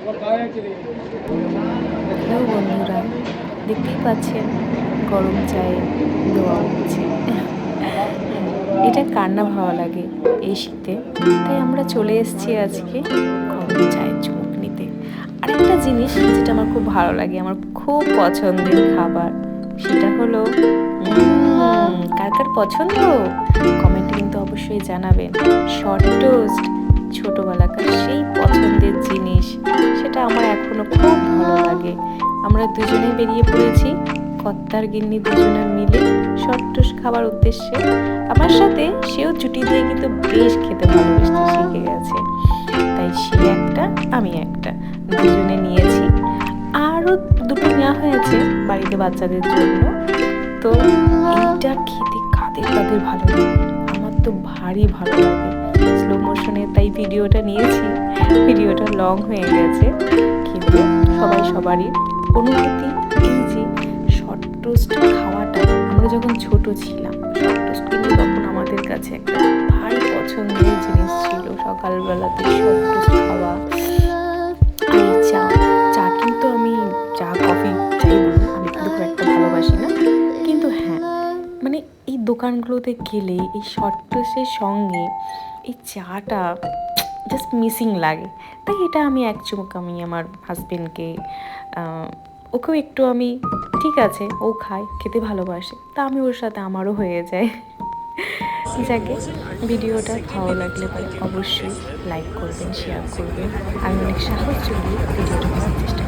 Hello বন্ধুরা, দেখতেই পাচ্ছেন গরম চায়ে ধোয়া উঠছে। এটা কার না ভালো লাগে এই শীতে। তাই আমরা চলে এসেছি আজকে গরম চায়ের চুমুক নিতে। আরেকটা জিনিস যেটা আমার খুব ভালো লাগে, আমার খুব পছন্দের খাবার, সেটা হলো কার কার পছন্দ কমেন্টে কিন্তু অবশ্যই জানাবেন। শর্ট টোস্ট, ছোটোবেলাকার সেই পছন্দের জিনিস, সেটা আমার এখনও খুব ভালো লাগে। আমরা দুজনে বেরিয়ে পড়েছি কর্তার গিন্নি দুজনে মিলে শর্ট টোস্ট খাবার উদ্দেশ্যে। আমার সাথে সেও জুটি দিয়ে কিন্তু বেশ খেতে ভালোবাসতে শিখে গেছে। তাই সে একটা আমি একটা দুজনে নিয়েছি, আরও দুটো নেওয়া হয়েছে বাড়িতে বাচ্চাদের জন্য। তো এইটা খেতে কাদের কাদের ভালো লাগে, আমার তো ভারী ভালো লাগে স্লো মোশনে, তাই ভিডিওটা নিয়েছি। ভিডিওটা লং হয়ে গেছে, কিন্তু সবাই সবারই অনুভূতি এই যে শর্ট টোস্ট খাওয়াটা, আমরা যখন ছোট ছিলাম শর্ট টোস্ট কিন্তু তখন আমাদের কাছে একটা ভারী পছন্দের জিনিস ছিল। সকালবেলাতে শর্ট টোস্ট খাওয়া আর চা। চা কিন্তু আমি চা কফি যাই বলুন আমি কিন্তু খুব একটা ভালোবাসি না, কিন্তু হ্যাঁ মানে এই দোকানগুলোতে গেলে এই শর্ট টোস্টের সঙ্গে এই চাটা জাস্ট মিসিং লাগে। তাই এটা আমি এক চুমুক আমি আমার হাজবেন্ডকে, ওকেও একটু আমি, ঠিক আছে ও খায় খেতে ভালোবাসে, তা আমি ওর সাথে আমারও হয়ে যায়। যাকে ভিডিওটা ভালো লাগলে পরে অবশ্যই লাইক করবেন, শেয়ার করবেন, আমি অনেক সাহস জুগিয়ে ভিডিওটা করার চেষ্টা